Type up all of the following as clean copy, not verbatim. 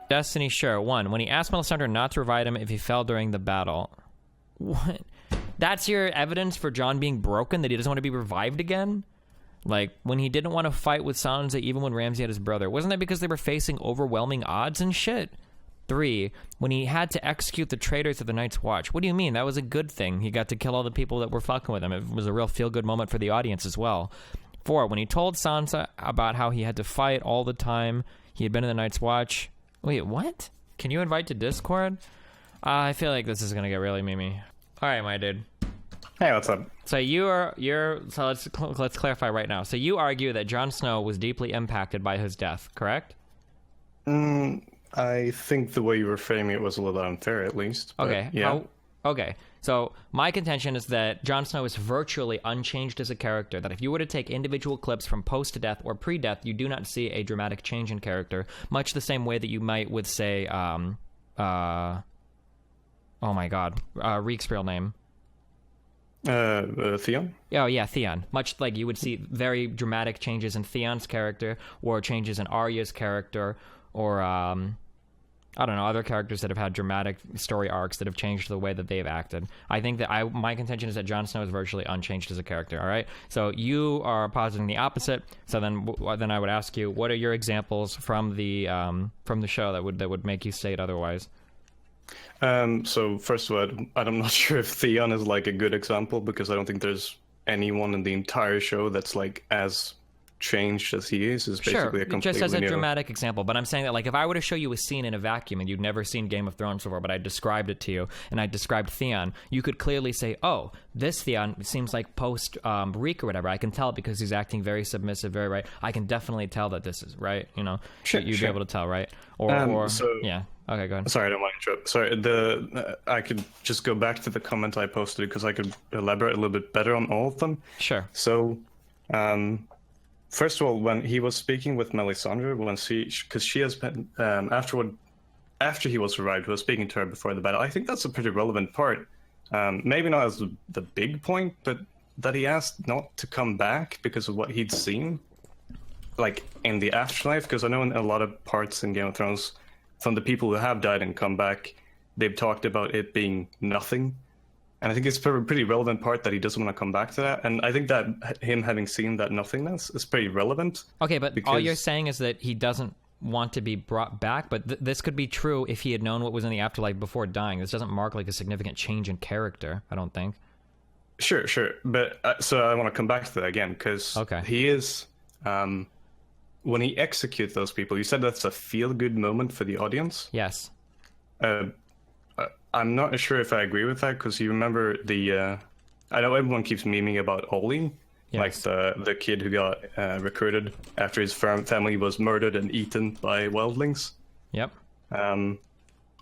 Destiny, sure. 1. When he asked Melisandre not to revive him if he fell during the battle. What? That's your evidence for Jon being broken, that he doesn't want to be revived again? Like, when he didn't want to fight with Sansa even when Ramsay had his brother. Wasn't that because they were facing overwhelming odds and shit? 3. When he had to execute the traitors of the Night's Watch. What do you mean? That was a good thing. He got to kill all the people that were fucking with him. It was a real feel-good moment for the audience as well. 4. When he told Sansa about how he had to fight all the time he had been in the Night's Watch. Wait, what? Can you invite to Discord? I feel like this is going to get really memey. All right, my dude. Hey, what's up? So so let's clarify right now. So you argue that Jon Snow was deeply impacted by his death, correct? I think the way you were framing it was a little unfair, at least. Okay. Yeah. Okay. So my contention is that Jon Snow is virtually unchanged as a character, that if you were to take individual clips from post-death or pre-death, you do not see a dramatic change in character, much the same way that you might with, say, oh my god, Reek's real name. Theon? Oh, yeah, Theon. Much like you would see very dramatic changes in Theon's character, or changes in Arya's character, or, I don't know, other characters that have had dramatic story arcs that have changed the way that they've acted. I think that my contention is that Jon Snow is virtually unchanged as a character, all right? So you are positing the opposite, so then I would ask you, what are your examples from the show that would make you state otherwise? So first of all, I'm not sure if Theon is like a good example, because I don't think there's anyone in the entire show that's like as changed as he is basically a completely just as a new... dramatic example. But I'm saying that, like, if I were to show you a scene in a vacuum and you'd never seen Game of Thrones before, but I described it to you and I described Theon, you could clearly say, oh, this Theon seems like post Reek or whatever. I can tell because he's acting very submissive, very right. I can definitely tell that this is right. You know, you'd be able to tell, right? Or yeah. Okay, go ahead. Sorry, I don't want to interrupt. Sorry, I could just go back to the comment I posted because I could elaborate a little bit better on all of them. Sure. So, first of all, when he was speaking with Melisandre, because she has been after he was revived, he was speaking to her before the battle. I think that's a pretty relevant part. Maybe not as the big point, but that he asked not to come back because of what he'd seen, like in the afterlife. Because I know in a lot of parts in Game of Thrones, from the people who have died and come back, they've talked about it being nothing. And I think it's a pretty relevant part that he doesn't want to come back to that. And I think that him having seen that nothingness is pretty relevant. Okay, but all you're saying is that he doesn't want to be brought back, but this could be true if he had known what was in the afterlife before dying. This doesn't mark like a significant change in character, I don't think. Sure. But so I want to come back to that again, because he is... when he executes those people, you said that's a feel-good moment for the audience? Yes. I'm not sure if I agree with that, because you remember I know everyone keeps memeing about Ollie, like the kid who got recruited after his family was murdered and eaten by wildlings. Yep. On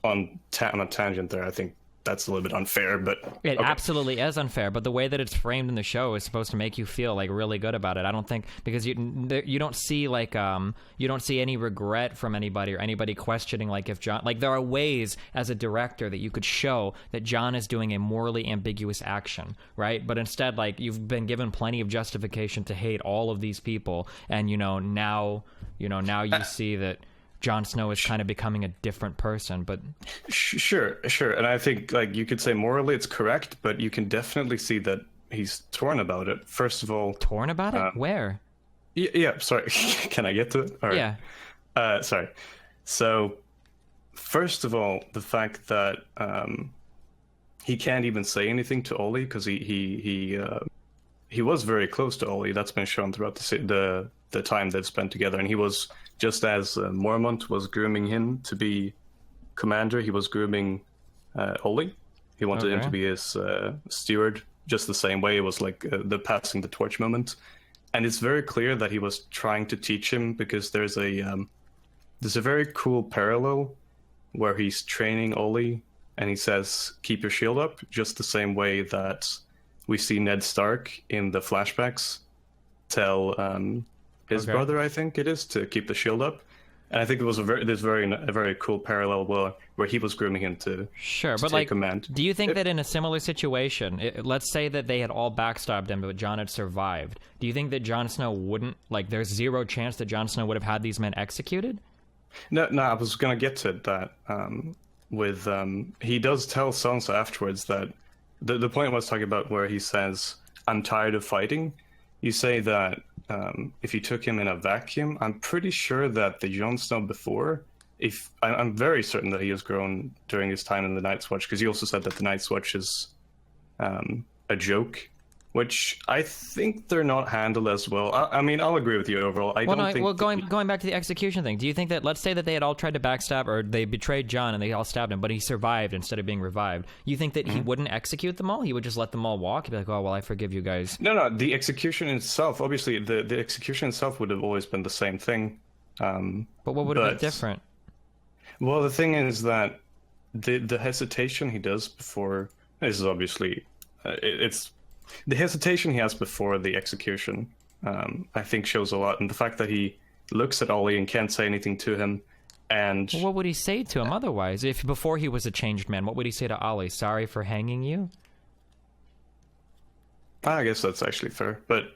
a tangent there, I think that's a little bit unfair, but... It absolutely is unfair, but the way that it's framed in the show is supposed to make you feel, like, really good about it. I don't think... Because you don't see, like, you don't see any regret from anybody or anybody questioning, like, if Jon... Like, there are ways, as a director, that you could show that Jon is doing a morally ambiguous action, right? But instead, like, you've been given plenty of justification to hate all of these people, and, now you see that... Jon Snow is kind of becoming a different person, but... Sure. And I think, like, you could say morally it's correct, but you can definitely see that he's torn about it. First of all... Torn about it? Where? Yeah, sorry. Can I get to it? All right. Yeah. Sorry. So, first of all, the fact that he can't even say anything to Ollie, because he was very close to Ollie. That's been shown throughout the time they've spent together, and he was... Just as Mormont was grooming him to be commander, he was grooming Ollie. He wanted him to be his steward, just the same way. It was like the passing the torch moment. And it's very clear that he was trying to teach him, because there's a very cool parallel where he's training Ollie and he says, keep your shield up, just the same way that we see Ned Stark in the flashbacks tell... his brother, I think it is, to keep the shield up. And I think it was a very cool parallel where he was grooming him to but take like, command. Do you think that in a similar situation, let's say that they had all backstabbed him, but Jon had survived, do you think that Jon Snow wouldn't, like, there's zero chance that Jon Snow would have had these men executed? No, no, I was gonna get to that. With he does tell Sansa afterwards that the point I was talking about where he says, "I'm tired of fighting." You say that if you took him in a vacuum, I'm pretty sure that the Jon Snow before, I'm very certain that he has grown during his time in the Night's Watch, because he also said that the Night's Watch is a joke, which I think they're not handled as well. I mean, I'll agree with you overall. I don't think. Well, going back to the execution thing, do you think that, let's say that they had all tried to backstab, or they betrayed Jon and they all stabbed him, but he survived instead of being revived? You think that he wouldn't execute them all? He would just let them all walk? He'd be like, oh, well, I forgive you guys. No, the execution itself, obviously, the execution itself would have always been the same thing. But what would have been different? Well, the thing is that the hesitation he does before, this is obviously, it's the hesitation he has before the execution, I think shows a lot. And the fact that he looks at Ollie and can't say anything to him. And well, what would he say to him otherwise? If before he was a changed man, what would he say to Ollie? Sorry for hanging you? I guess that's actually fair. But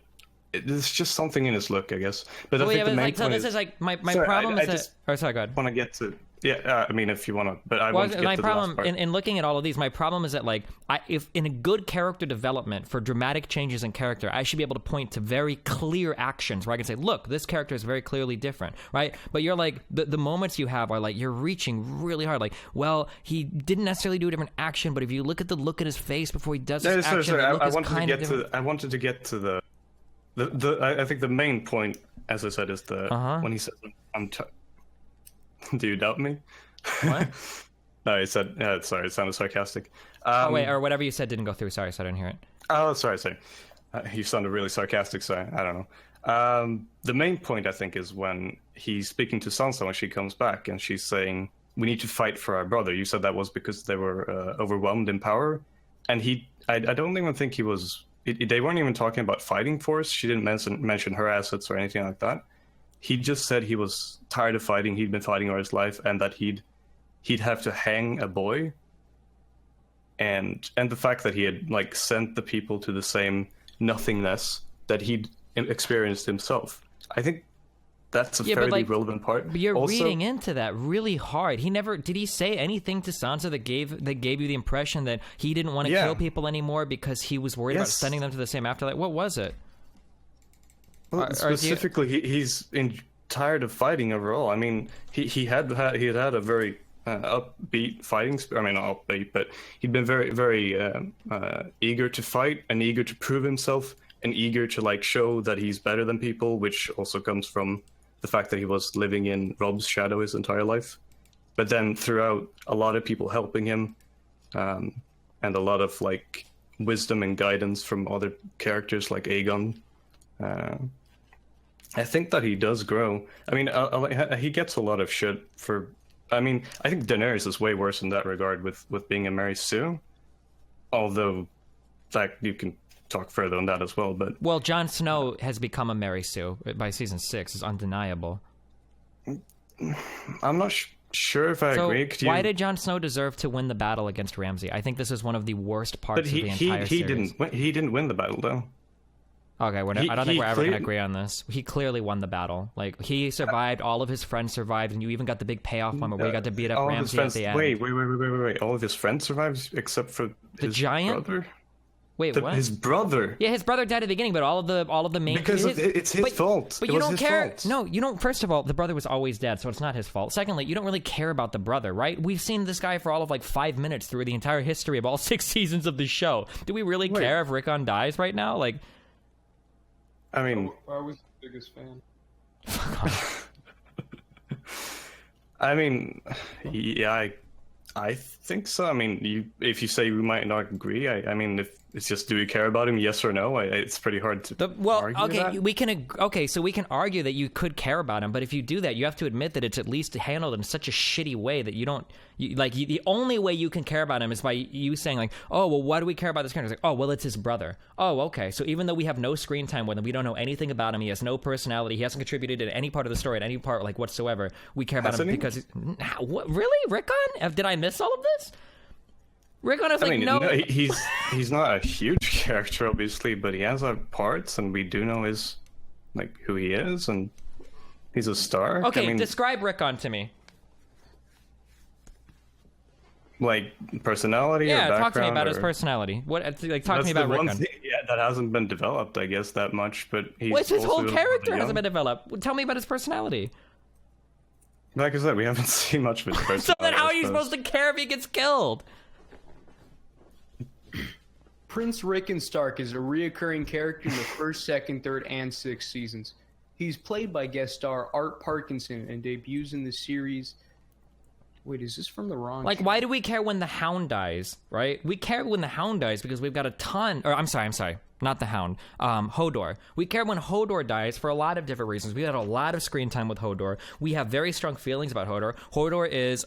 it's just something in his look, I guess. But I think the main point this is like my problem is that... Oh, sorry, go ahead. Want to get to... Yeah, I mean, if you want to, but I want to get my to problem the last part. in looking at all of these, my problem is that, like, if in a good character development for dramatic changes in character, I should be able to point to very clear actions where I can say, look, this character is very clearly different, right? But you're like, the moments you have are like, you're reaching really hard. Like, well, he didn't necessarily do a different action, but if you look at the look at his face before he does his action, sorry, the look I is wanted kind to of get different. to. I wanted to get to the. I think the main point, as I said, is when he says, "Do you doubt me?" What? No, he said. Sorry, it sounded sarcastic. Oh wait, or whatever you said didn't go through. Sorry, so I didn't hear it. Oh, sorry. You sounded really sarcastic, so I don't know. The main point, I think, is when he's speaking to Sansa when she comes back, and she's saying, "We need to fight for our brother." You said that was because they were overwhelmed in power, and I don't even think he was. They weren't even talking about fighting force. She didn't mention her assets or anything like that. He just said he was tired of fighting. He'd been fighting all his life, and that he'd have to hang a boy. And the fact that he had like sent the people to the same nothingness that he'd experienced himself. I think that's a fairly relevant part. But you're reading into that really hard. He never did he say anything to Sansa that gave you the impression that he didn't want to kill people anymore because he was worried about sending them to the same afterlife? What was it? Well, specifically, he's tired of fighting overall. I mean, he had a very upbeat fighting spirit. I mean, not upbeat, but he'd been very, very eager to fight and eager to prove himself and eager to like show that he's better than people, which also comes from the fact that he was living in Robb's shadow his entire life. But then throughout, a lot of people helping him, and a lot of like wisdom and guidance from other characters like Aegon. I think that he does grow. I mean, he gets a lot of shit for. I mean, I think Daenerys is way worse in that regard with being a Mary Sue. Although, that you can talk further on that as well. But Jon Snow has become a Mary Sue by season 6. It's undeniable. I'm not sure if I agree. Why did Jon Snow deserve to win the battle against Ramsay? I think this is one of the worst parts of the entire series. He didn't win the battle though. Okay, I don't think we're ever going to agree on this. He clearly won the battle. Like, he survived, all of his friends survived, and you even got the big payoff moment where you got to beat up Ramsay at the end. Wait. All of his friends survived except for the giant brother? Wait, what? His brother. Yeah, his brother died at the beginning, but all of the main... Because it's his fault. But you don't care. No, you don't... First of all, the brother was always dead, so it's not his fault. Secondly, you don't really care about the brother, right? We've seen this guy for all of like 5 minutes through the entire history of all 6 seasons of the show. Do we really care if Rickon dies right now? Like... I mean, I was the biggest fan. I mean, yeah, I think so. I mean, if you say we might not agree, I mean, if it's just, do we care about him? Yes or no? It's pretty hard to argue that. So we can argue that you could care about him, but if you do that, you have to admit that it's at least handled in such a shitty way that you don't. The only way you can care about him is by you saying like, oh, well, why do we care about this character? It's like, oh, well, it's his brother. Oh, okay. So even though we have no screen time with him, we don't know anything about him. He has no personality. He hasn't contributed to any part of the story, at any part like whatsoever. We care about him because what? Really, Rickon? Did I miss all of this? Rickon is no. He's not a huge character, obviously, but he has parts, and we do know who he is, and He's a Stark. Okay, I mean, describe Rickon to me. like personality or Yeah, background. talk to me about or... his personality. What? Like, talk to me That's about the one Rickon. thing, yeah, that hasn't been developed, I guess, that much. But he's What's his also whole character young. hasn't been developed? Tell me about his personality. Like I said, we haven't seen much of his personality. So then, how I are you suppose. supposed to care if he gets killed? Prince Rickon Stark is a reoccurring character in the first, second, third, and sixth seasons. He's played by guest star Art Parkinson and debuts in the series. Wait, is this from the wrong? Like, why do we care when the Hound dies, right? We care when the Hound dies because we've got a ton... Or, I'm sorry. Not the Hound. Hodor. We care when Hodor dies for a lot of different reasons. We had a lot of screen time with Hodor. We have very strong feelings about Hodor. Hodor is...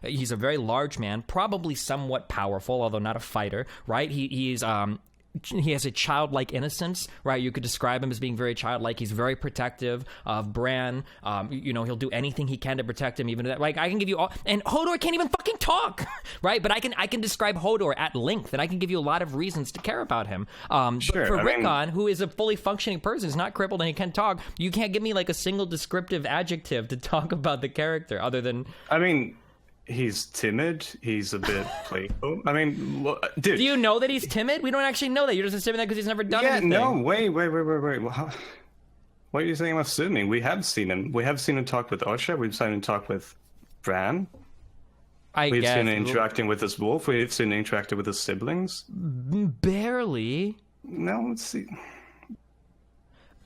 he's a very large man, probably somewhat powerful, although not a fighter, right? He has a childlike innocence, right? You could describe him as being very childlike. He's very protective of Bran. He'll do anything he can to protect him. Even that, like, I can give you all, and Hodor can't even fucking talk, right? But I can describe Hodor at length, and I can give you a lot of reasons to care about him. Sure, but for I Rickon, who is a fully functioning person, is not crippled and he can talk, you can't give me like a single descriptive adjective to talk about the character other than. I mean, he's timid. He's a bit playful. I mean, dude. Do you know that he's timid? We don't actually know that. You're just assuming that because he's never done anything. No, wait. Well, what are you saying I'm assuming? We have seen him. We have seen him talk with Osha. We've seen him talk with Bran. We've seen him interacting with his wolf. We've seen him interacting with his siblings. Barely. No, let's see.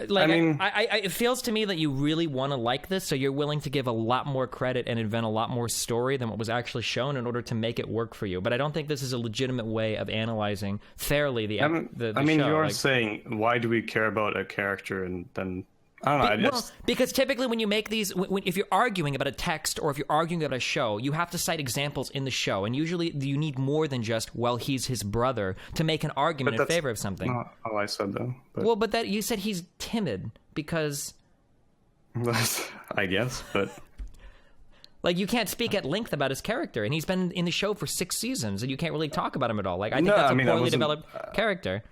Like, I mean, it feels to me that you really want to like this, so you're willing to give a lot more credit and invent a lot more story than what was actually shown in order to make it work for you. But I don't think this is a legitimate way of analyzing fairly the show. you're saying, why do we care about a character and then... I don't know. Because typically when you make these, if you're arguing about a text or if you're arguing about a show, you have to cite examples in the show. And usually you need more than just, well, he's his brother to make an argument in favor of something. Not all I said, though. But... Well, but that you said he's timid because... I guess, but... Like, you can't speak at length about his character, and he's been in the show for 6 seasons, and you can't really talk about him at all. Like, I think that's a poorly developed character.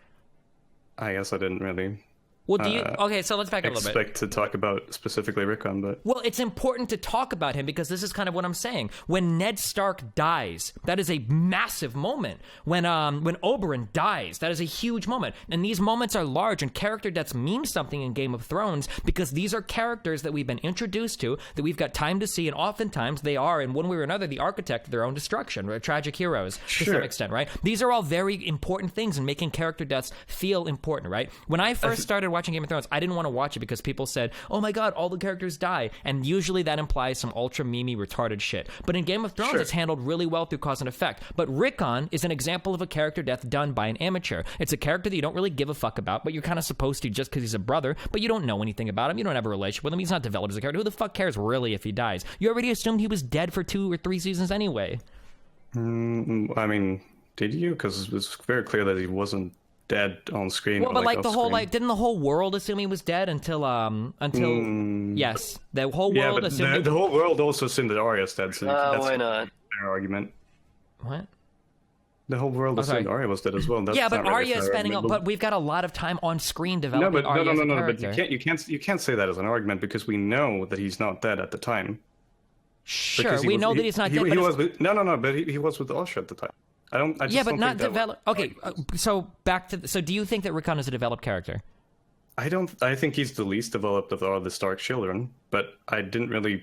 I guess I didn't really... Well, do you... Okay, so let's back up a little bit. Expect to talk about specifically Rickon, but... Well, it's important to talk about him because this is kind of what I'm saying. When Ned Stark dies, that is a massive moment. When Oberyn dies, that is a huge moment. And these moments are large, and character deaths mean something in Game of Thrones because these are characters that we've been introduced to, that we've got time to see, and oftentimes they are, in one way or another, the architect of their own destruction, or tragic heroes to some extent, right? These are all very important things in making character deaths feel important, right? When I first started watching Game of Thrones, I didn't want to watch it because people said, oh my god, all the characters die, and usually that implies some ultra memey retarded shit. But in Game of Thrones, it's handled really well through cause and effect. But Rickon is an example of a character death done by an amateur. It's a character that you don't really give a fuck about, but you're kind of supposed to just because he's a brother, but you don't know anything about him, you don't have a relationship with him, he's not developed as a character. Who the fuck cares really if he dies? You already assumed he was dead for 2 or 3 seasons anyway. I mean, did you? Because it was very clear that he wasn't dead on screen. Well, but like the whole didn't the whole world assume he was dead until yes, the whole world assumed the whole world also assumed that Arya's dead. So that's why not? Their argument. What? The whole world assumed Arya was dead as well. That's yeah, but not really Arya is spending. But we've got a lot of time on screen developing Arya as a character. But you can't say that as an argument because we know that he's not dead at the time. Sure, we know that he's not dead. He was with, but he was with Osha at the time. But not developed. Okay, so back to. So do you think that Rickon is a developed character? I don't. I think he's the least developed of all the Stark children, but I didn't really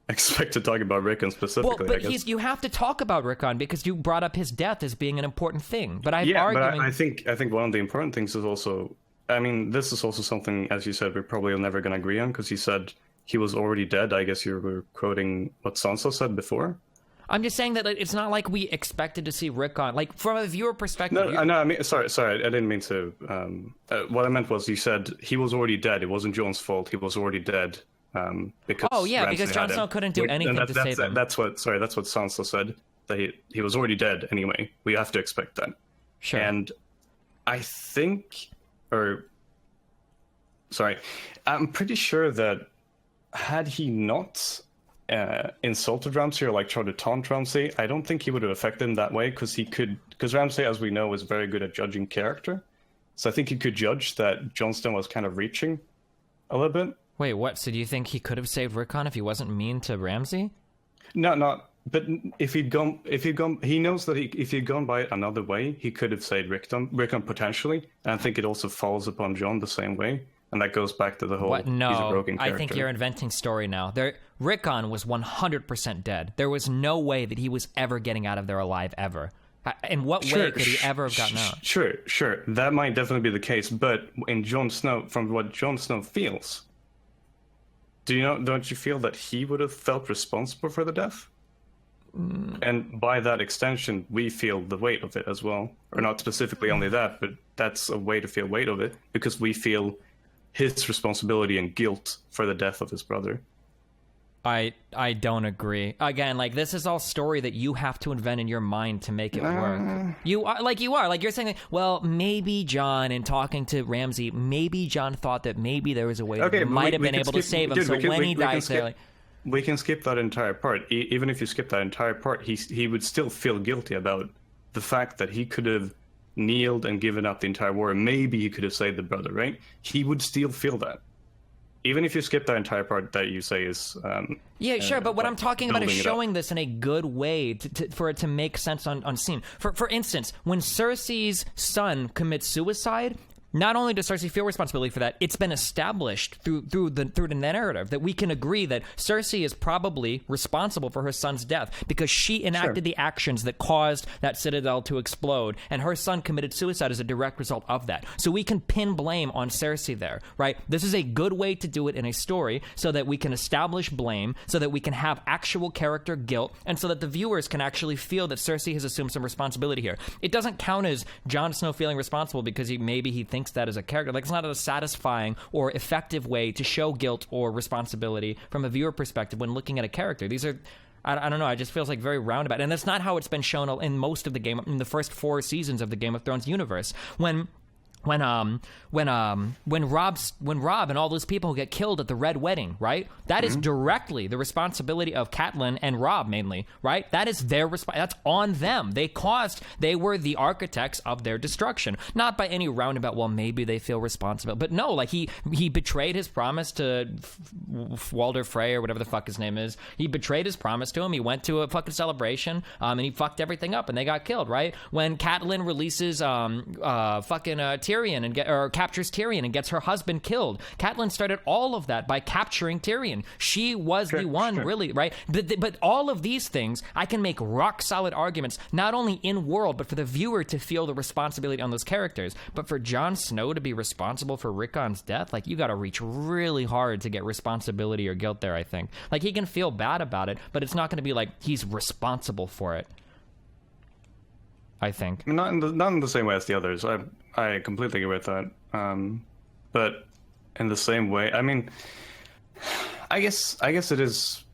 expect to talk about Rickon specifically. Well, but you have to talk about Rickon because you brought up his death as being an important thing. But I think one of the important things is also. I mean, this is also something, as you said, we're probably never going to agree on because he said he was already dead. I guess you were quoting what Sansa said before. I'm just saying that it's not like we expected to see Rickon. Like, from a viewer perspective... No, I mean, sorry, I didn't mean to... what I meant was you said he was already dead. It wasn't Jon's fault. He was already dead. Because because Jon Snow couldn't do anything to save him. That's what Sansa said. That he was already dead anyway. We have to expect that. Sure. And I think... I'm pretty sure that had he not... insulted Ramsay or like tried to taunt Ramsay, I don't think he would have affected him that way because Ramsay, as we know, is very good at judging character. So I think he could judge that Jon Snow was kind of reaching a little bit Wait, what? So do you think he could have saved Rickon if he wasn't mean to Ramsay? No, not. But if he knows that if he'd gone by it another way, he could have saved Rickon potentially. And I think it also falls upon Jon the same way. And that goes back to the whole, What? No, he's a broken character. I think you're inventing story now. Rickon was 100% dead. There was no way that he was ever getting out of there alive, ever. In what way could he ever have gotten out? Sure. That might definitely be the case. But in Jon Snow, from what Jon Snow feels, don't you feel that he would have felt responsible for the death? And by that extension, we feel the weight of it as well. Or not specifically only that, but that's a way to feel weight of it, because we feel his responsibility and guilt for the death of his brother. I don't agree. Again, like, this is all story that you have to invent in your mind to make it work. You're saying, well, maybe Jon, in talking to Ramsay, maybe Jon thought that maybe there was a way that he might have been able to save him. So when he dies there, like, we can skip that entire part. Even if you skip that entire part, he would still feel guilty about the fact that he could have kneeled and given up the entire war. Maybe he could have saved the brother, right? He would still feel that. Even if you skip that entire part that you say is... yeah, sure, but what I'm talking about is showing this in a good way for it to make sense on scene. For instance, when Cersei's son commits suicide... Not only does Cersei feel responsibility for that, it's been established through the narrative that we can agree that Cersei is probably responsible for her son's death because she enacted the actions that caused that citadel to explode, and her son committed suicide as a direct result of that. So we can pin blame on Cersei there, right? This is a good way to do it in a story so that we can establish blame, so that we can have actual character guilt, and so that the viewers can actually feel that Cersei has assumed some responsibility here. It doesn't count as Jon Snow feeling responsible because he thinks that as a character. Like, it's not a satisfying or effective way to show guilt or responsibility from a viewer perspective when looking at a character. These are, I don't know, it just feels like very roundabout. And that's not how it's been shown in most of in the first 4 seasons of the Game of Thrones universe. When Rob and all those people who get killed at the Red Wedding, right? That is directly the responsibility of Catelyn and Rob, mainly, right? That is their that's on them. They were the architects of their destruction. Not by any roundabout, well, maybe they feel responsible. But no, like, he betrayed his promise to Walder Frey, or whatever the fuck his name is. He betrayed his promise to him. He went to a fucking celebration, and he fucked everything up, and they got killed, right? When Catelyn releases Tyrion or captures Tyrion and gets her husband killed. Catelyn started all of that by capturing Tyrion. She was the one, really, right? But all of these things, I can make rock solid arguments, not only in world, but for the viewer to feel the responsibility on those characters. But for Jon Snow to be responsible for Rickon's death, like, you got to reach really hard to get responsibility or guilt there, I think. Like, he can feel bad about it, but it's not going to be like he's responsible for it, I think. Not in the same way as the others. I completely agree with that. But in the same way, I mean, I guess it is.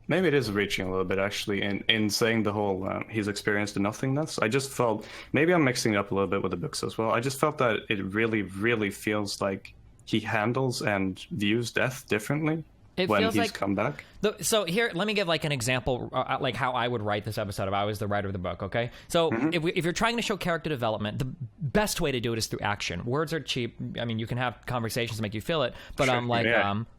Maybe it is reaching a little bit, actually, in saying the whole he's experienced the nothingness. I just felt, maybe I'm mixing it up a little bit with the books as well. I just felt that it really, really feels like he handles and views death differently when he's come back. So here, let me give like an example, like how I would write this episode if I was the writer of the book, okay? So if you're trying to show character development, the best way to do it is through action. Words are cheap. I mean, you can have conversations to make you feel it, but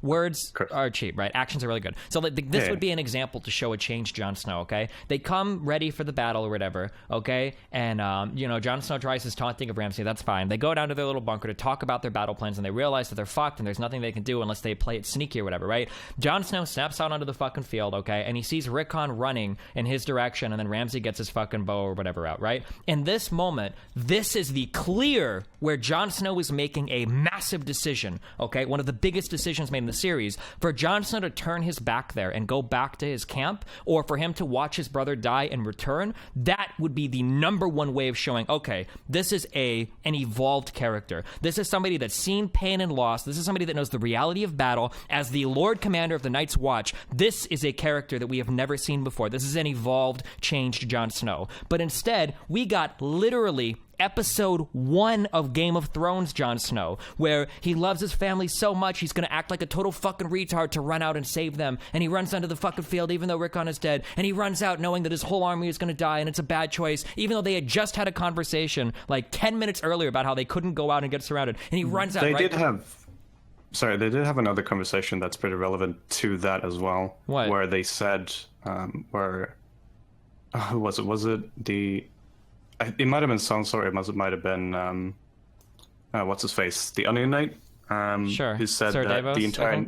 words are cheap, right? Actions are really good. So this would be an example to show a changed Jon Snow, okay? They come ready for the battle or whatever, okay? And, Jon Snow tries his taunting of Ramsay. That's fine. They go down to their little bunker to talk about their battle plans, and they realize that they're fucked and there's nothing they can do unless they play it sneaky or whatever, right? Jon Snow snaps out onto the fucking field, okay, and he sees Rickon running in his direction, and then Ramsay gets his fucking bow or whatever out, right? In this moment, this is the clear where Jon Snow is making a massive decision, okay, one of the biggest decisions made in the series, for Jon Snow to turn his back there and go back to his camp, or for him to watch his brother die and return. That would be the number one way of showing, okay, this is an evolved character. This is somebody that's seen pain and loss. This is somebody that knows the reality of battle. As the Lord Commander of the Night's Watch, this is a character that we have never seen before. This is an evolved, changed Jon Snow. But instead, we got literally episode 1 of Game of Thrones Jon Snow, where he loves his family so much he's gonna act like a total fucking retard to run out and save them, and he runs onto the fucking field even though Rickon is dead, and he runs out knowing that his whole army is gonna die and it's a bad choice, even though they had just had a conversation like 10 minutes earlier about how they couldn't go out and get surrounded, and he runs out. sorry, they did have another conversation that's pretty relevant to that as well. What? Where they said, who was it? Was it the? It might have been Sansa, or it might have been what's his face, the Onion Knight. Sure. Who said Sir that Davos, the I entire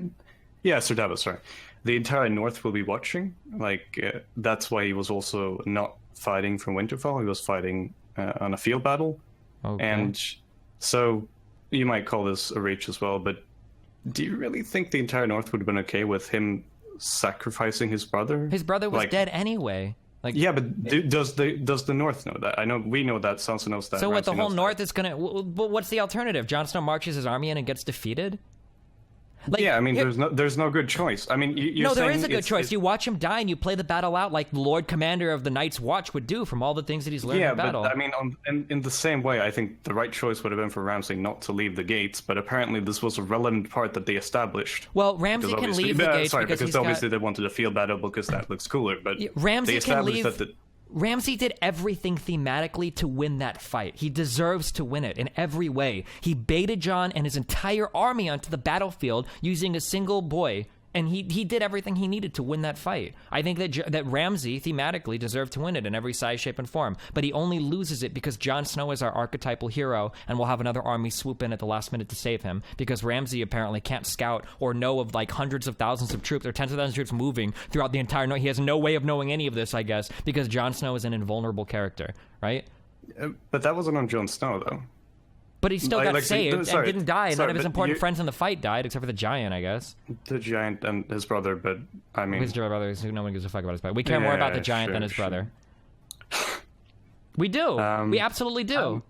think? Sir Davos, sorry, the entire North will be watching. Like that's why he was also not fighting from Winterfell. He was fighting on a field battle, Okay. and so you might call this a reach as well. But do you really think the entire North would have been okay with him sacrificing his brother? His brother was dead anyway. Like, yeah, but does the North know that? I know we know that. Sansa knows that. so what? The Ramsay whole knows North is gonna. What's the alternative? Jon Snow marches his army in and gets defeated. Like, yeah, I mean, there's no good choice. I mean, you're no, there saying is a good choice. it's- You watch him die and you play the battle out like the Lord Commander of the Night's Watch would do from all the things that he's learned in battle. But I mean, in the same way, I think the right choice would have been for Ramsay not to leave the gates. But apparently, this was a relevant part that they established. Well, Ramsay Because can obviously- leave the gates sorry, because he's obviously got... they wanted a field battle because that looks cooler. But Ramsay they can established leave... that Ramsay did everything thematically to win that fight. He deserves to win it in every way. He baited Jon and his entire army onto the battlefield using a single boy, and he did everything he needed to win that fight. I think that Ramsay thematically deserved to win it in every size, shape, and form, but he only loses it because Jon Snow is our archetypal hero, and we'll have another army swoop in at the last minute to save him, because Ramsay apparently can't scout or know of like hundreds of thousands of troops or tens of thousands of troops moving throughout the entire night. He has no way of knowing any of this, I guess, because Jon Snow is an invulnerable character, right? but that wasn't on Jon Snow though. But he still got saved and sorry, didn't die, and none of his but important friends in the fight died, except for the Giant, I guess. The Giant and his brother, but I mean, His brother, no one gives a fuck about his brother. We care more about the Giant sure, than his sure. brother. We do. We absolutely do.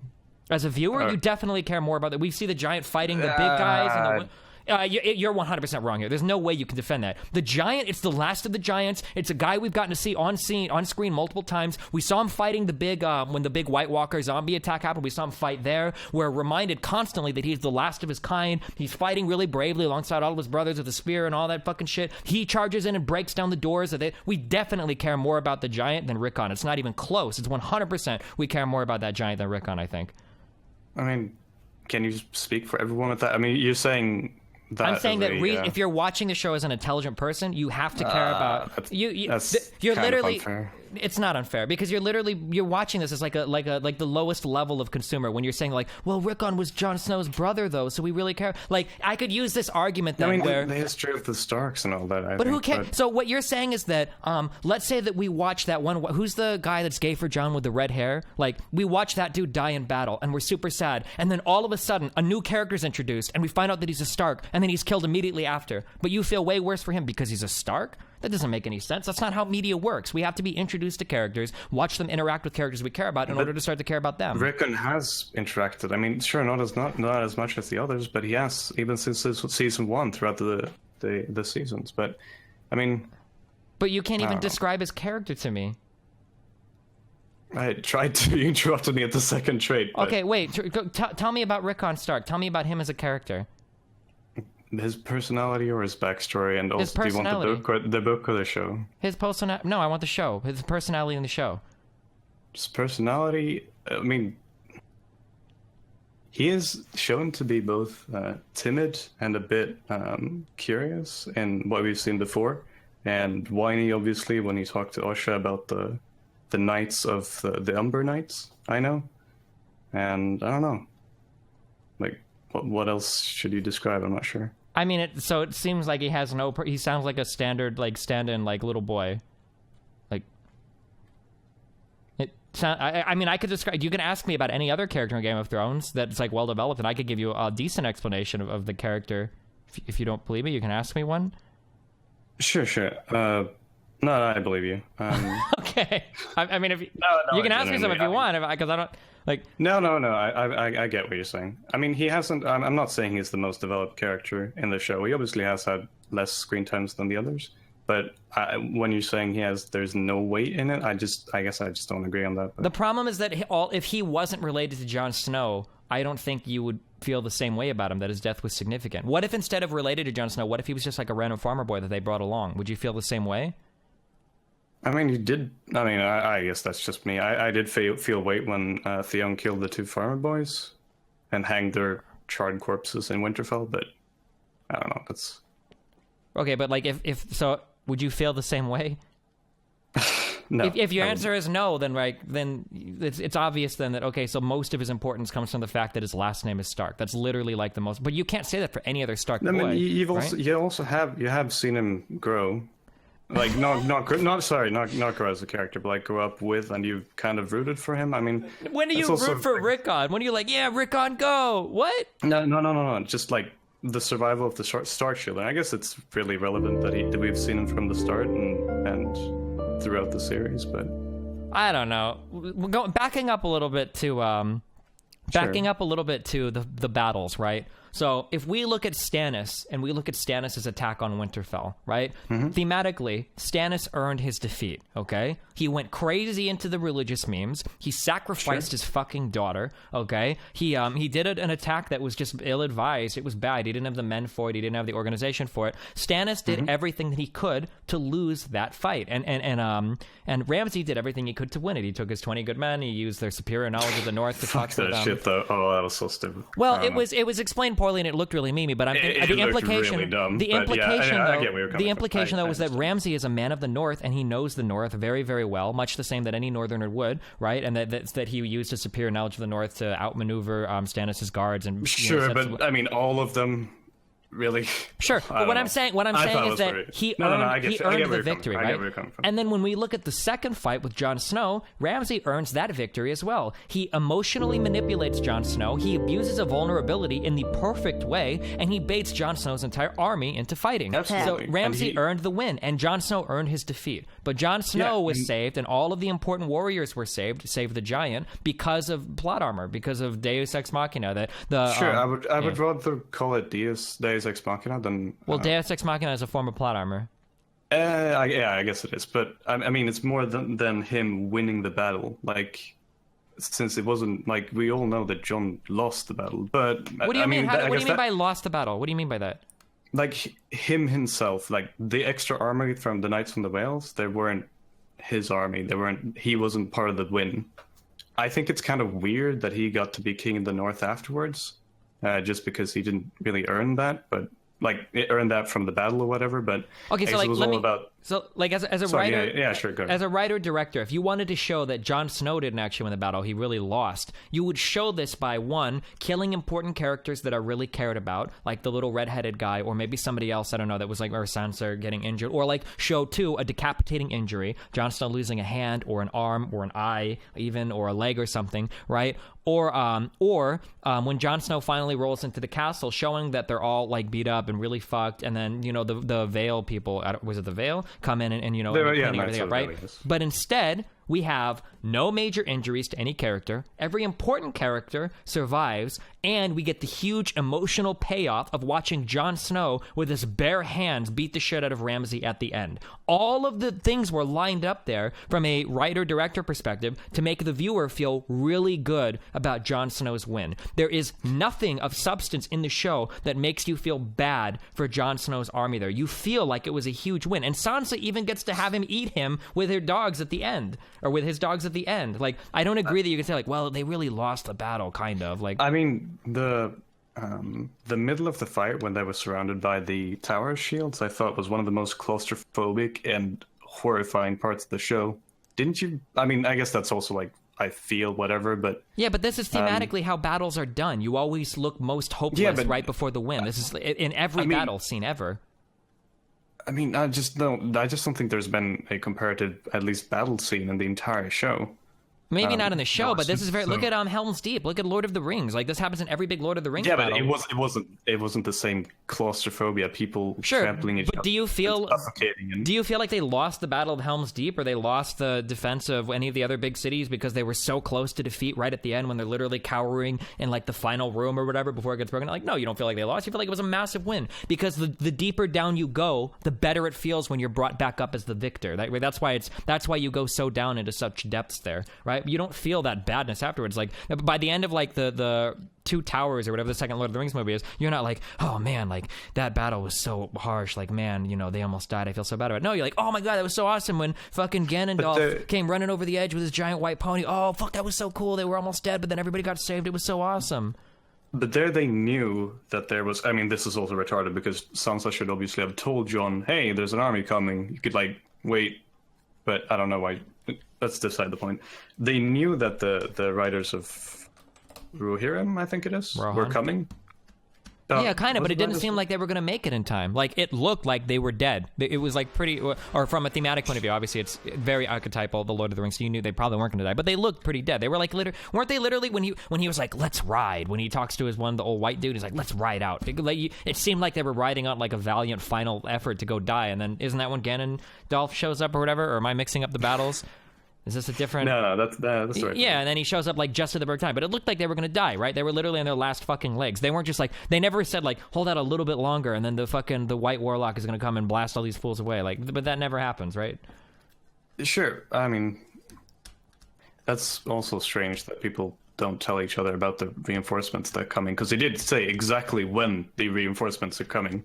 As a viewer, you definitely care more about that. We see the Giant fighting the big guys. And you're 100% wrong here. There's no way you can defend that. The Giant, it's the last of the Giants. It's a guy we've gotten to see on screen multiple times. We saw him fighting the big, when the big White Walker zombie attack happened. We saw him fight there. We're reminded constantly that he's the last of his kind. He's fighting really bravely alongside all of his brothers with the spear and all that fucking shit. He charges in and breaks down the doors of it. We definitely care more about the Giant than Rickon. It's not even close. It's 100% we care more about that Giant than Rickon, I think. I mean, can you speak for everyone with that? I mean, you're saying that. I'm saying that as if you're watching the show as an intelligent person, you have to care about that's you're kind of literally. unfair. It's not unfair because you're watching this as like the lowest level of consumer when you're saying like, well, Rickon was Jon Snow's brother though, so we really care. Like, I could use this argument then I mean, where the history of the Starks and all that. but who cares? So what you're saying is that, let's say that we watch that one. Who's the guy that's gay for John with the red hair? Like, we watch that dude die in battle, and we're super sad. And then all of a sudden, a new character's introduced, and we find out that he's a Stark, and then he's killed immediately after. But you feel way worse for him because he's a Stark? That doesn't make any sense. That's not how media works. We have to be introduced to characters, watch them interact with characters we care about in order to start to care about them. Rickon has interacted. I mean, sure, not as much as the others, but he has even since season 1 throughout the seasons. But I mean, But you can't even describe his character to me. I tried to. You interrupted me at the second trait. But Okay, wait. Tell me about Rickon Stark. Tell me about him as a character. his personality or his backstory, and His also, do you want personality. the book or the show? His personality. No, I want the show. His personality in the show. His personality. I mean, he is shown to be both timid and a bit curious in what we've seen before, and whiny, obviously, when he talked to Osha about the Knights of the Umber Knights. I know, and I don't know. Like, what else should you describe? I'm not sure. I mean, so it seems like he has no. He sounds like a standard, like stand-in, like little boy. Like, I mean, I could describe. You can ask me about any other character in Game of Thrones that's like well developed, and I could give you a decent explanation of the character. If you don't believe me, you can ask me one. Sure. No, I believe you. Okay. I mean, if you No, can ask me some if you want, because I don't like. No. I get what you're saying. I mean, he hasn't. I'm not saying he's the most developed character in the show. He obviously has had less screen times than the others. But when you're saying there's no weight in it, I guess I just don't agree on that. But. The problem is that if he wasn't related to Jon Snow, I don't think you would feel the same way about him, that his death was significant. What if instead of related to Jon Snow, what if he was just like a random farmer boy that they brought along? Would you feel the same way? I mean, you did. I mean, I guess that's just me. I did feel weight when Theon killed the two farmer boys and hanged their charred corpses in Winterfell. But I don't know. That's Okay, but like if so, would you feel the same way? no. If your I answer is no, then it's obvious then that okay, so most of his importance comes from the fact that his last name is Stark. That's literally like the most. But you can't say that for any other Stark boy. I mean, right? you have seen him grow, like not grow as a character, but like grow up with, and you've kind of rooted for him. I mean, When do you it's also, root for like, Rickon? When are you like, yeah, Rickon, go? What? No. Just like the survival of the Stark shield. And I guess it's really relevant that we've seen him from the start and throughout the series. But I don't know. Backing up a little bit to the battles, right? So if we look at Stannis and we look at Stannis' attack on Winterfell, right? Thematically, Stannis earned his defeat, okay? He went crazy into the religious memes. He sacrificed his fucking daughter, okay? He did an attack that was just ill-advised. It was bad. He didn't have the men for it. He didn't have the organization for it. Stannis did everything that he could to lose that fight. And Ramsay did everything he could to win it. He took his 20 good men. He used their superior knowledge of the North to talk to them. shit though. Oh, that was so stupid. Well, it was explained poorly and it looked really memey, but the implication, really dumb, the but yeah, implication, I though, get where you're coming the implication from. though was that Ramsay is a man of the North and he knows the North very, very well, much the same that any Northerner would, right? And that he used his superior knowledge of the North to outmaneuver Stannis' guards and But I mean, all of them. Really? Sure. But what I'm saying is that he earned the victory, right? And then when we look at the second fight with Jon Snow, Ramsay earns that victory as well. He emotionally manipulates Jon Snow. He abuses a vulnerability in the perfect way, and he baits Jon Snow's entire army into fighting. Absolutely. So Ramsay earned the win, and Jon Snow earned his defeat. But Jon Snow was saved, and all of the important warriors were saved, save the giant, because of plot armor, because of Deus Ex Machina. I would rather call it Deus Ex Machina than... Well, Deus Ex Machina is a form of plot armor. I guess it is. But, I mean, it's more than him winning the battle. Like, since it wasn't... Like, we all know that Jon lost the battle, but... What do you mean? What do you mean by lost the battle? What do you mean by that? Like, him himself, like, the extra army from the Knights from the Whales, they weren't his army. He wasn't part of the win. I think it's kind of weird that he got to be king in the North afterwards, just because he didn't really earn that, but... Like, it earned that from the battle or whatever, but okay, so like, it was all about... So, like, as a writer... Yeah, sure, go ahead. As a writer-director, if you wanted to show that Jon Snow didn't actually win the battle, he really lost, you would show this by, one, killing important characters that are really cared about, like the little red-headed guy, or maybe somebody else, I don't know, that was like, or Sansa getting injured, or like, show, two, a decapitating injury, Jon Snow losing a hand, or an arm, or an eye, even, or a leg or something, right? Or when Jon Snow finally rolls into the castle, showing that they're all, like, beat up and really fucked, and then, you know, the Vale people, was it the Vale? Come in and you know, cleaning everything up, right? But instead, we have no major injuries to any character. Every important character survives, and we get the huge emotional payoff of watching Jon Snow with his bare hands beat the shit out of Ramsay at the end. All of the things were lined up there from a writer-director perspective to make the viewer feel really good about Jon Snow's win. There is nothing of substance in the show that makes you feel bad for Jon Snow's army there. You feel like it was a huge win. And Sansa even gets to have him eat him with her dogs at the end. Or with his dogs at the end. Like, I don't agree that you can say, like, well, they really lost the battle, kind of. Like, I mean, the middle of the fight when they were surrounded by the tower shields, I thought was one of the most claustrophobic and horrifying parts of the show. Didn't you? I mean, I guess that's also, like, I feel whatever, but... Yeah, but this is thematically how battles are done. You always look most hopeless right before the win. This is in every battle scene ever. I mean, I just don't think there's been a comparative, at least, battle scene in the entire show. Maybe not in the show, but this is very. Look at Helm's Deep. Look at Lord of the Rings. Like, this happens in every big Lord of the Rings battle. Yeah, but it wasn't the same claustrophobia. People trampling each other. Do you feel? Suffocating Do you feel like they lost the Battle of Helm's Deep, or they lost the defense of any of the other big cities because they were so close to defeat right at the end when they're literally cowering in like the final room or whatever before it gets broken? Like, no, you don't feel like they lost. You feel like it was a massive win because the deeper down you go, the better it feels when you're brought back up as the victor. That's why you go so down into such depths there, right? You don't feel that badness afterwards. Like, by the end of like the Two Towers or whatever the second Lord of the Rings movie is, you're not like, oh man, like that battle was so harsh, like, man, you know, they almost died, I feel so bad about it. No, you're like, oh my god, that was so awesome when fucking Ganondorf came running over the edge with his giant white pony. Oh fuck, that was so cool, they were almost dead, but then everybody got saved. It was so awesome. But there they knew that there was. I mean, this is also retarded because Sansa should obviously have told Jon, "Hey, there's an army coming. You could like wait." But I don't know why. Let's decide the point. They knew that the riders of Rohirrim, I think it is, were Rohan? coming. Yeah, kind of, was but it didn't Riders- seem like they were going to make it in time. Like, it looked like they were dead. It was, like, pretty... Or from a thematic point of view, obviously, it's very archetypal, the Lord of the Rings, so you knew they probably weren't going to die. But they looked pretty dead. They were, like, weren't they literally, when he was like, let's ride, when he talks to the old white dude, he's like, let's ride out. It seemed like they were riding out, like, a valiant final effort to go die. And then, isn't that when Gandalf shows up or whatever? Or am I mixing up the battles? Is this a different... No, that's the right. Yeah, and then he shows up like just at the perfect time. But it looked like they were going to die, right? They were literally on their last fucking legs. They weren't just like... They never said like, hold out a little bit longer and then the white warlock is going to come and blast all these fools away. Like, but that never happens, right? Sure. I mean, that's also strange that people don't tell each other about the reinforcements that are coming, because they did say exactly when the reinforcements are coming.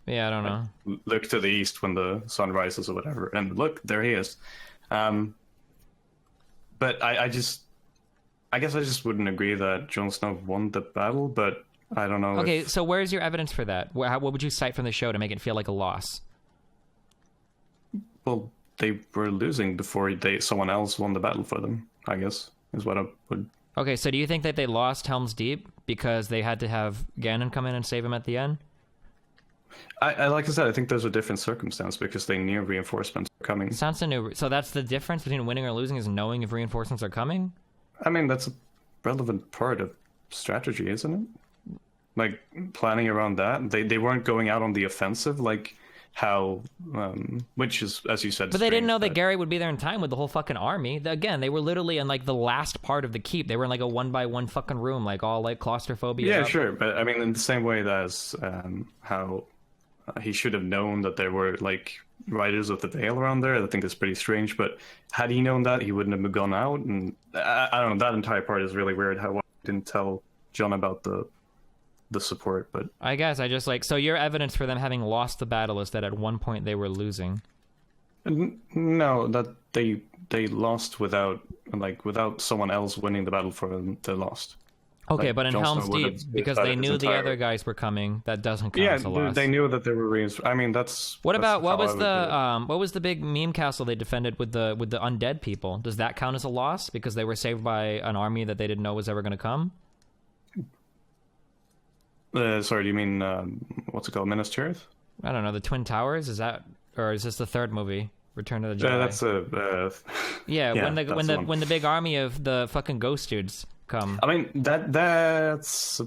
Yeah, I don't know. Look to the east when the sun rises or whatever, and look, there he is. But I guess I just wouldn't agree that Jon Snow won the battle, but I don't know. Okay, so where's your evidence for that? What would you cite from the show to make it feel like a loss? Well, they were losing before someone else won the battle for them, I guess, is what I would... Okay, so do you think that they lost Helm's Deep because they had to have Ganon come in and save him at the end? I like I said, I think there's a different circumstance because they knew reinforcements were coming. Sansa knew. So that's the difference between winning or losing, is knowing if reinforcements are coming? I mean, that's a relevant part of strategy, isn't it? Like, planning around that. They weren't going out on the offensive, like how, which is, as you said, but they didn't know that strange, Gary would be there in time with the whole fucking army. Again, they were literally in like the last part of the keep. They were in like a 1-by-1 fucking room, like all like claustrophobia. Yeah, up. sure. But I mean, in the same way as how he should have known that there were like riders of the Vale around there. I think it's pretty strange. But had he known that, he wouldn't have gone out. And I don't know. That entire part is really weird. How I didn't tell Jon about the support. But I guess I just like, so your evidence for them having lost the battle is that at one point they were losing. no, that they lost without someone else winning the battle for them. They lost. Okay, Like, but in Jon Snow Helm's would Deep, have because decided they his knew the entire- other guys were coming, that doesn't count Yeah, as a loss. they knew that they were I mean, that's What that's about how I would do it. what was the big meme castle they defended with the undead people? Does that count as a loss because they were saved by an army that they didn't know was ever going to come? Sorry, do you mean what's it called, Minas Tirith? I don't know, the Twin Towers, is that, or is this the third movie, Return of the Jedi? That's a yeah, yeah, when that's the the one. when the big army of the fucking ghost dudes come. I mean that's a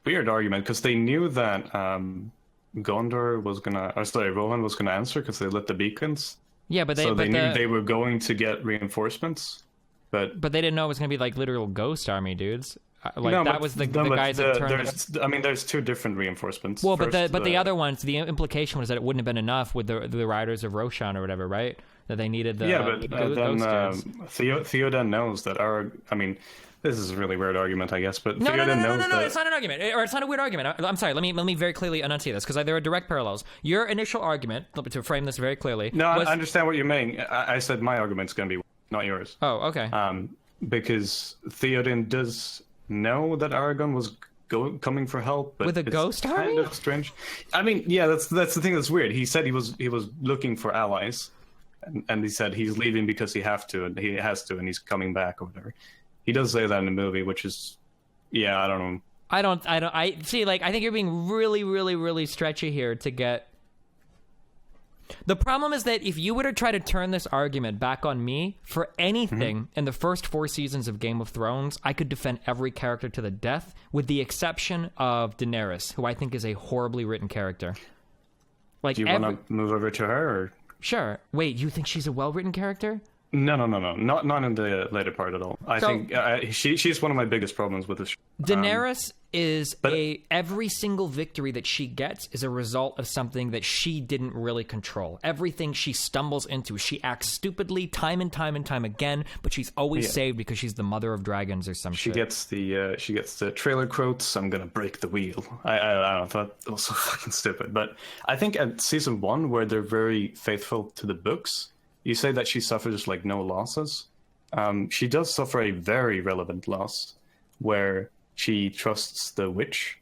weird argument because they knew that Gondor was Rohan was gonna answer because they lit the beacons. Yeah, but They knew they were going to get reinforcements, but they didn't know it was going to be like literal ghost army dudes. Like no, that but- was the no, but guys that turned. I mean, there's two different reinforcements. Well, but First, the other ones, the implication was that it wouldn't have been enough with the riders of Roshan or whatever, right? That they needed the but then ghost dudes. Theoden knows that I mean, this is a really weird argument, I guess, but No, Theoden knows no, that it's not an argument, or it's not a weird argument. I'm sorry. Let me very clearly enunciate this because there are direct parallels. Your initial argument, to frame this very clearly, No, was, I understand what you mean. I said my argument's going to be not yours. Oh, okay. Because Theoden does know that Aragorn was coming for help, but With a it's ghost kind army? of strange. I mean, yeah, that's the thing that's weird. He said he was looking for allies, and he said he's leaving because he has to, and he's coming back or whatever. He does say that in the movie, which is, yeah, I don't know. I see. Like, I think you're being really, really, really stretchy here to get. The problem is that if you were to try to turn this argument back on me for anything in the first 4 seasons of Game of Thrones, I could defend every character to the death, with the exception of Daenerys, who I think is a horribly written character. Like, Do you want to move over to her? Or? Sure. Wait, you think she's a well-written character? No, not in the later part at all. I think she's one of my biggest problems with this show. Daenerys is every single victory that she gets is a result of something that she didn't really control. Everything she stumbles into, she acts stupidly time and time and time again, but she's always saved because she's the mother of dragons or some shit. She gets the trailer quotes. I'm gonna break the wheel. I don't know. I thought it was so fucking stupid. But I think at season 1, where they're very faithful to the books, you say that she suffers like no losses. She does suffer a very relevant loss, where she trusts the witch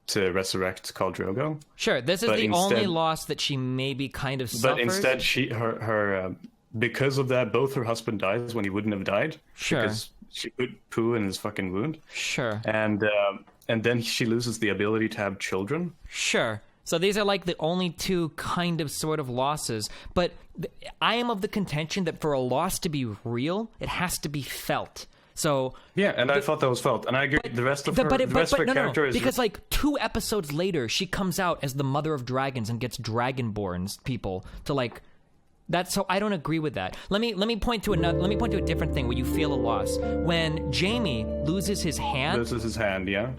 to resurrect Khal Drogo. Sure, this is But the only instead- loss that she maybe kind of suffered. But instead, because of that, both her husband dies when he wouldn't have died. Sure. Because she put poo in his fucking wound. Sure. And then she loses the ability to have children. Sure. So these are like the only two kind of sort of losses. But I am of the contention that for a loss to be real, it has to be felt. So Yeah, and I thought that was felt. And I agree. The rest of her character is because like 2 episodes later, she comes out as the mother of dragons and gets dragonborns people to like. That's so I don't agree with that. Let me point to a different thing where you feel a loss. When Jaime loses his hand. This is his hand, yeah.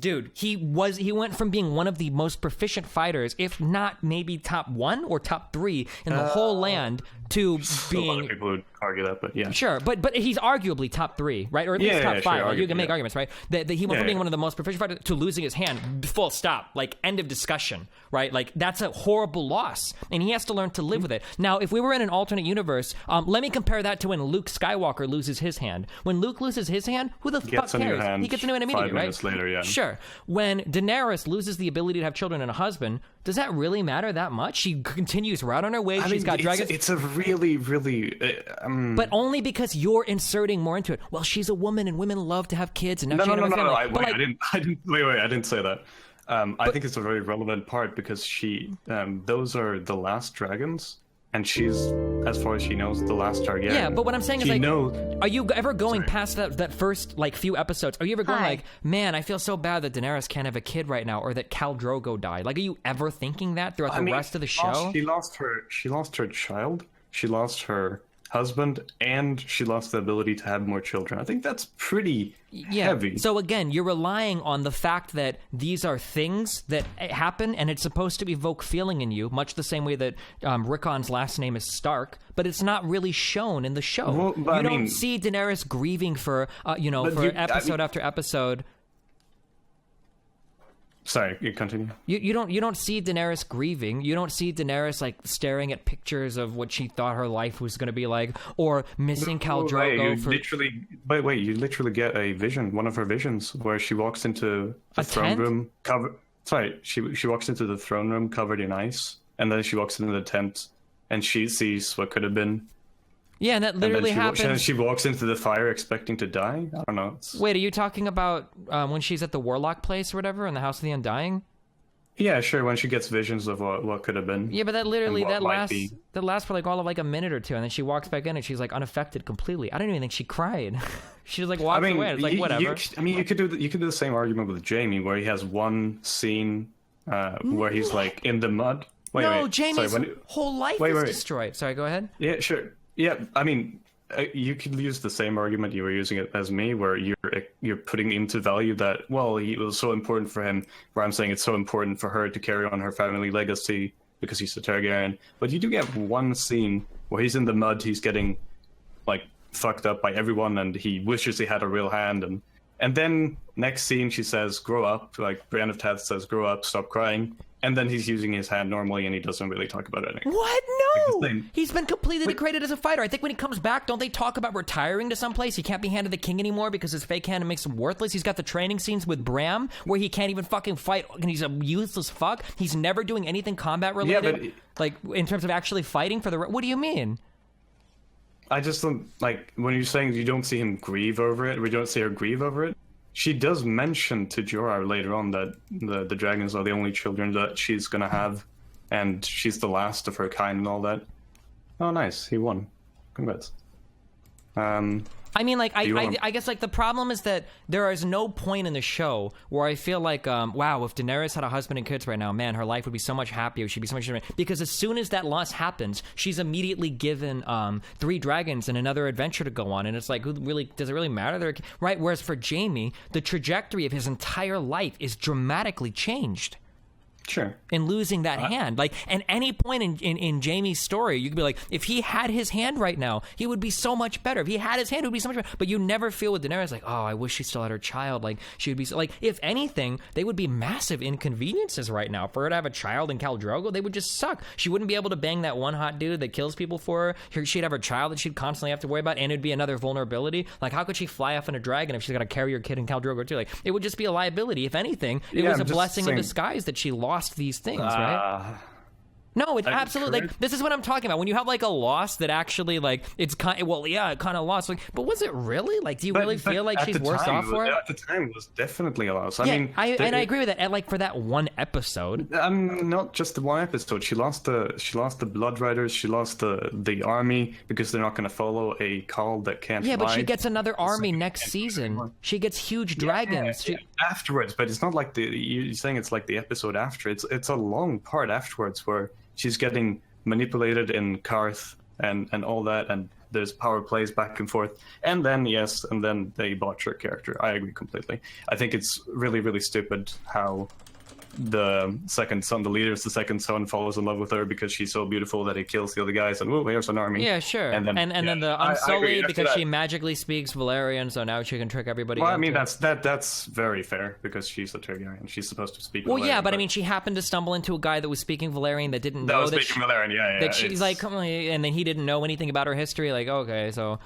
Dude, he went from being one of the most proficient fighters, if not maybe top 1 or top 3 in the whole land, to being. A lot of people would argue that, but yeah. Sure, but he's arguably top 3, right? Or at least top 5. Sure, Like, you can make yeah. arguments, right? That he went from being one of the most proficient fighters to losing his hand, full stop. Like, end of discussion, right? Like, that's a horrible loss, and he has to learn to live with it. Now, if we were in an alternate universe, let me compare that to when Luke Skywalker loses his hand. When Luke loses his hand, who the fuck Gets a new cares? hand He gets a new hand immediately, 5 minutes later, yeah. Sure. When Daenerys loses the ability to have children and a husband, does that really matter that much? She continues right on her way. She's got dragons. It's a really, really. But only because you're inserting more into it. Well, she's a woman, and women love to have kids, and now she No. has a family. But, I didn't say that. I think it's a very relevant part because those are the last dragons, and she's, as far as she knows, the last Targaryen. Yeah, but what I'm saying is, She like, knows- are you ever going past that first, like, few episodes? Are you ever going, Hi. like, man, I feel so bad that Daenerys can't have a kid right now, or that Khal Drogo died? Like, are you ever thinking that throughout the rest of the show? She lost her child. She lost her husband, and she lost the ability to have more children. I think that's pretty heavy. So again, you're relying on the fact that these are things that happen, and it's supposed to evoke feeling in you, much the same way that Rickon's last name is Stark, but it's not really shown in the show. Well, but you I don't mean- see Daenerys grieving for episode after episode. Sorry, you continue. You don't see Daenerys grieving. You don't see Daenerys like staring at pictures of what she thought her life was going to be like, or missing Khal Drogo for You literally get a vision, one of her visions, where she walks into the A throne tent? room covered. Sorry, she walks into the throne room covered in ice, and then she walks into the tent, and she sees what could have been. Yeah, and that literally and then happens. she walks into the fire expecting to die. I don't know. Wait, are you talking about when she's at the Warlock place or whatever in the House of the Undying? Yeah, sure. When she gets visions of what could have been. Yeah, but that literally And what might lasts be. for like all of like a minute or two, and then she walks back in and she's like unaffected completely. I don't even think she cried. She just like walks away. It's like whatever. You could do the same argument with Jaime, where he has one scene where he's like in the mud. Wait, Jaime's Sorry, whole life wait, is wait. destroyed. Sorry, go ahead. Yeah, sure. Yeah, I mean, you could use the same argument you were using it as me, where you're putting into value that, well, it was so important for him, where I'm saying it's so important for her to carry on her family legacy because he's a Targaryen. But you do get one scene where he's in the mud, he's getting like fucked up by everyone, and he wishes he had a real hand, and then next scene she says, "Grow up," like Brienne of Tarth says, "Grow up, stop crying." And then he's using his hand normally, and he doesn't really talk about anything. What? No! the same. He's been completely degraded as a fighter. I think when he comes back, don't they talk about retiring to someplace? He can't be handed the king anymore because his fake hand makes him worthless. He's got the training scenes with Bram where he can't even fucking fight, and he's a useless fuck. He's never doing anything combat related, like in terms of actually fighting for the. What do you mean? I just don't like when you're saying you don't see him grieve over it. We don't see her grieve over it. She does mention to Jorah later on that the dragons are the only children that she's gonna have, and she's the last of her kind and all that. Oh, nice, he won. Congrats. I mean, like, you wanna- I guess, like, the problem is that there is no point in the show where I feel like, wow, if Daenerys had a husband and kids right now, man, her life would be so much happier. She'd be so much different. Because as soon as that loss happens, she's immediately given 3 dragons and another adventure to go on. And it's like, who really does it really matter? Right? Whereas for Jaime, the trajectory of his entire life is dramatically changed. Sure. in losing that hand. Like, at any point in Jaime's story, you could be like, if he had his hand right now, he would be so much better. If he had his hand, it would be so much better. But you never feel with Daenerys like, oh, I wish she still had her child. Like, she would be so, like, if anything, they would be massive inconveniences right now. For her to have a child in Khal Drogo, they would just suck. She wouldn't be able to bang that one hot dude that kills people for her. She'd have her child that she'd constantly have to worry about, and it'd be another vulnerability. Like, how could she fly off in a dragon if she's got to carry her kid in Khal Drogo too? Like, it would just be a liability. If anything, it was a blessing in disguise that she lost these things, right? No, it's absolutely like, this is what I'm talking about. When you have like a loss that actually like it's kind it kind of lost. Like, but was it really? Like, do you really feel like she's worse off for it? At the time, it was definitely a loss. I agree with that. And like for that one episode, not just the one episode. She lost the Blood Riders. She lost the army because they're not going to follow a call that can't. Yeah, but she gets another army next season. She gets huge dragons. Afterwards, but it's not like you're saying it's like the episode after. It's a long part afterwards where she's getting manipulated in Karth and all that, and there's power plays back and forth. And then, and then they botch her character. I agree completely. I think it's really, really stupid how the second son, the leader's the second son, falls in love with her because she's so beautiful that he kills the other guys, and here's an army. Yeah, sure. And then the Unsullied, because she magically speaks Valyrian, so now she can trick everybody. Well, I mean, that's very fair because she's a Targaryen. She's supposed to speak. Well, Valyrian, yeah, but I mean, she happened to stumble into a guy that was speaking Valyrian that didn't know that speaking Valyrian. Yeah, that she's like, come on, and then he didn't know anything about her history. Like, okay, so.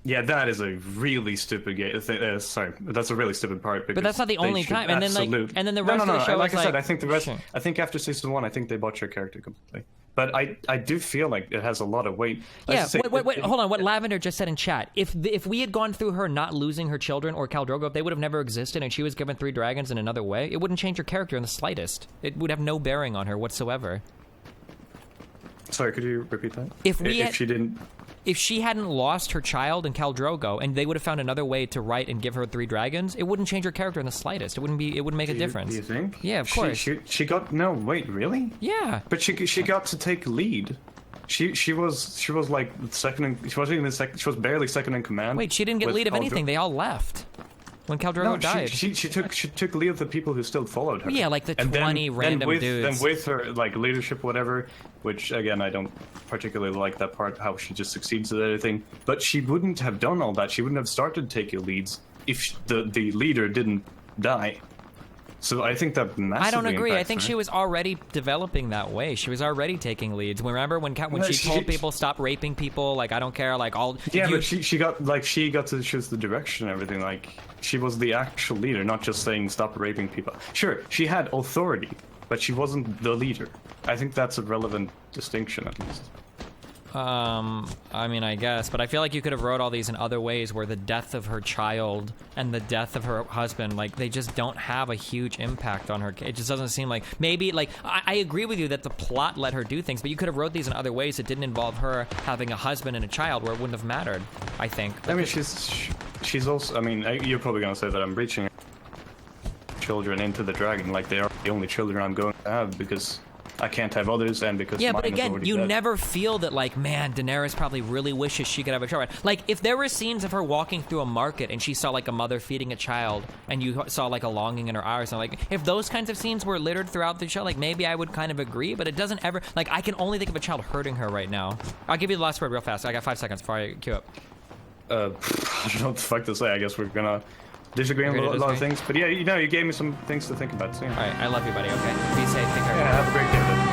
Yeah, that is a really stupid game. Sorry, that's a really stupid part. But that's not the only time. And then the rest of the show. Like I said, I think the rest. Sure. I think after season 1, I think they botched her character completely. But I do feel like it has a lot of weight. Yeah. Wait. Hold on. What Lavender just said in chat. If we had gone through her not losing her children or Khal Drogo, if they would have never existed and she was given 3 dragons in another way, it wouldn't change her character in the slightest. It would have no bearing on her whatsoever. Sorry, could you repeat that? If she hadn't lost her child in Khal Drogo and they would have found another way to write and give her 3 dragons, it wouldn't change her character in the slightest. It wouldn't make a difference. Do you think? Yeah, of course. She got wait, really? Yeah. But she got to take lead. She was like second. She wasn't even second. She was barely second in command. Wait, she didn't get lead of anything. They all left when Khal Drogo died. She took lead of the people who still followed her. Yeah, like the 20 random dudes. Then with her like leadership, whatever. Which again, I don't particularly like that part. How she just succeeds at everything. But she wouldn't have done all that. She wouldn't have started taking leads if the leader didn't die. So I think that massively I don't agree. I think her. she was already developing that way. She was already taking leads. Remember when she told people stop raping people? Like, I don't care. Like all. Yeah, but she got to choose the direction and everything. Like she was the actual leader, not just saying stop raping people. Sure, she had authority, but she wasn't the leader. I think that's a relevant distinction, at least. I mean, I guess, but I feel like you could have wrote all these in other ways where the death of her child and the death of her husband, like, they just don't have a huge impact on her. It just doesn't seem like, maybe, like, I agree with you that the plot let her do things, but you could have wrote these in other ways that didn't involve her having a husband and a child where it wouldn't have mattered, I think. I mean, she's also, I mean, you're probably going to say that I'm breaching children into the dragon, like they are the only children I'm going to have because I can't have others, and because yeah, mine but again, you dead. never feel that like, man, Daenerys probably really wishes she could have a child. Like, if there were scenes of her walking through a market and she saw like a mother feeding a child, and you saw like a longing in her eyes, and like, if those kinds of scenes were littered throughout the show, like maybe I would kind of agree. But it doesn't ever, like, I can only think of a child hurting her right now. I'll give you the last word real fast. I got 5 seconds before I queue up. I don't know what the fuck to say. I guess we're gonna disagree on a lot of things, but yeah, you gave me some things to think about. So, yeah. All right, I love you, buddy. Okay, be safe. Take care. Yeah, have a great day.